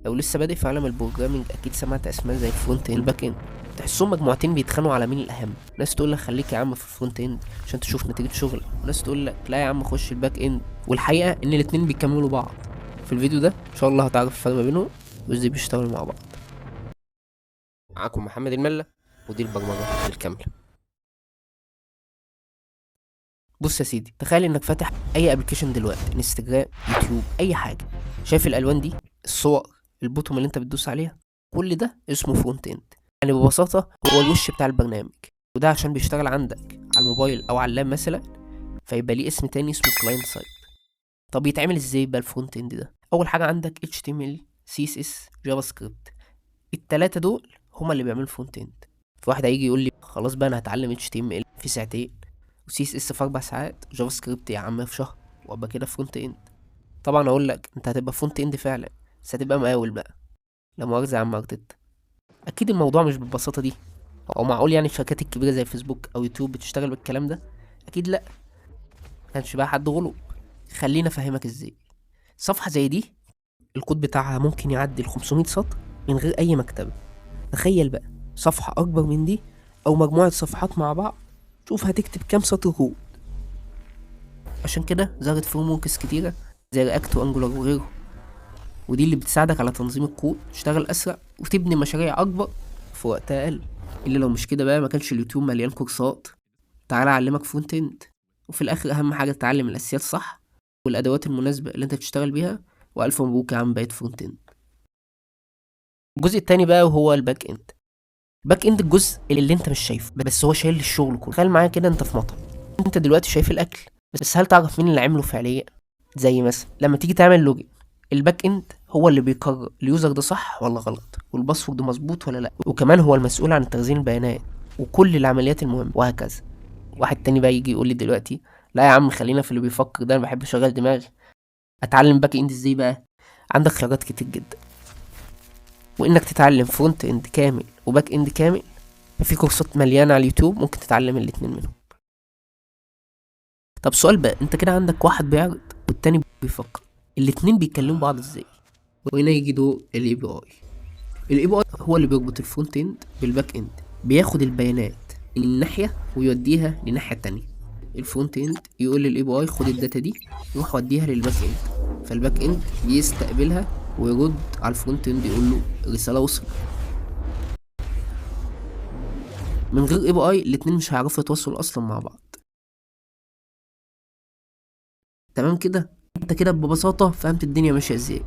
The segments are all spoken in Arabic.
لو لسه بادئ في عالم البروجرامينج اكيد سمعت اسماء زي الفرونت اند والباك اند. تحسهم مجموعتين بيتخانقوا على مين الاهم. ناس تقول لك خليك يا عم في الفرونت اند عشان تشوف نتيجه شغلك، وناس تقول لك لا يا عم خش الباك اند. والحقيقه ان الاتنين بيكملوا بعض. في الفيديو ده ان شاء الله هتعرف الفرق ما بينهم وازاي بيشتغلوا مع بعض. معاكم محمد المله، مدير البرمجه الكامله. بص يا سيدي، تخيل انك فاتح اي ابلكيشن دلوقتي، انستجرام، يوتيوب، اي حاجه. شايف الالوان دي، الصور، البوتوم اللي انت بتدوس عليها، كل ده اسمه فرونت اند. يعني ببساطه هو الوش بتاع البرنامج، وده عشان بيشتغل عندك على الموبايل او على اللاب مثلا، فيبقى ليه اسم تاني اسمه كلاينت سايد. طب يتعمل ازاي بقى الفرونت اند ده؟ اول حاجه عندك HTML، CSS، جافا سكريبت. التلاتة دول هما اللي بيعملوا الفرونت اند. في واحد هيجي يقول لي خلاص بقى انا هتعلم HTML في ساعتين، وسي اس اس في 4 ساعات، جافا سكريبت يا عم في شهر، وابقى كده فرونت اند. طبعا اقول لك انت هتبقى فرونت اند فعلا، بس هتبقى مقاول بقى. لا مؤاخذة يا عم ارتيتا. اكيد الموضوع مش بالبساطة دي. هو معقول يعني الشركات الكبيرة زي فيسبوك او يوتيوب بتشتغل بالكلام ده؟ اكيد لا. كانش بقى حد غلو. خليني افهمك ازاي. صفحة زي دي الكود بتاعها ممكن يعدي ال 500 سطر من غير اي مكتبة. تخيل بقى صفحة اكبر من دي، او مجموعة صفحات مع بعض، شوف هتكتب كام سطر كود. عشان كده ظهرت فريم وركس كتيرة زي رياكت وانجولار وغيره، ودي اللي بتساعدك على تنظيم الكود، تشتغل اسرع وتبني مشاريع اكبر في وقت اقل. الا لو مش كده بقى ما كانش اليوتيوب مليان كورسات. تعالى اعلمك فرونت اند. وفي الاخر اهم حاجه تتعلم الاساسيات صح، والادوات المناسبه اللي انت تشتغل بيها. والف مبروك يا عم بقيت فرونت اند. الجزء التاني بقى وهو الباك اند. الباك اند الجزء اللي انت مش شايفه، بس هو شايل الشغل كله. تخيل معايا كده انت في مطعم، انت دلوقتي شايف الاكل، بس هل تعرف مين اللي عمله فعليا؟ زي مثلا لما تيجي تعمل لوجين، الباك اند هو اللي بيقرر اليوزر ده صح ولا غلط، والباسورد مظبوط ولا لا، وكمان هو المسؤول عن تخزين البيانات وكل العمليات المهمه وهكذا. واحد تاني بقى يجي يقول لي دلوقتي لا يا عم خلينا في اللي بيفكر ده، انا بحب اشغل دماغي. اتعلم باك اند ازاي بقى؟ عندك خيارات كتير جدا، وانك تتعلم فرونت اند كامل وباك اند كامل، في كورسات مليانه على اليوتيوب ممكن تتعلم الاتنين منهم. طب سؤال بقى، انت كده عندك واحد بيعرض والتاني بيفكر، الاتنين بيكلموا بعض ازاي؟ وهنا يجي دور الاي بي اي. الاي بي اي هو اللي بيربط الفرونت اند بالباك اند، بياخد البيانات من ناحيه ويوديها لناحيه تانية. الفرونت اند يقول للاي بي اي خد الداتا دي، روح وديها للباك اند، فالباك اند بيستقبلها ويرد على الفرونت اند يقول له الرساله وصلت. من غير اي بي اي الاتنين مش هيعرفوا يتواصلوا اصلا مع بعض. تمام كده؟ انت كده ببساطه فهمت الدنيا ماشيه ازاي.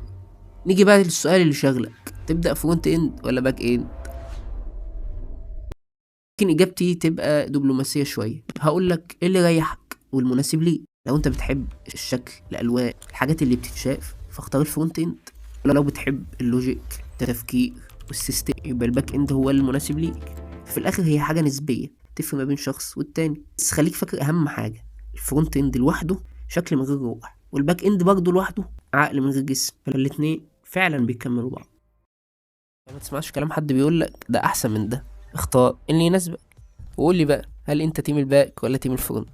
نيجي بقى للسؤال اللي شاغلك، تبدأ فرونت اند ولا باك اند؟ ممكن اجابتي تبقى دبلوماسية شوية، هقول لك ايه اللي يريحك والمناسب ليك. لو انت بتحب الشكل، الالوان، الحاجات اللي بتتشاف، فاختار الفرونت اند. ولو بتحب اللوجيك، التفكير والسيستم، يبقى الباك اند هو المناسب ليك. في الاخر هي حاجة نسبية تفرق ما بين شخص والتاني، بس خليك فاكر اهم حاجة: الفرونت اند لوحده شكل من غير روح، والباك اند برضه لوحده عقل من غير جسم، فالاتنين فعلا بيكملوا بعض. ما تسمعش كلام حد بيقولك ده احسن من ده، اختار اللي يناسبك. وقول لي بقى، هل انت تيم الباك ولا تيم الفرونت؟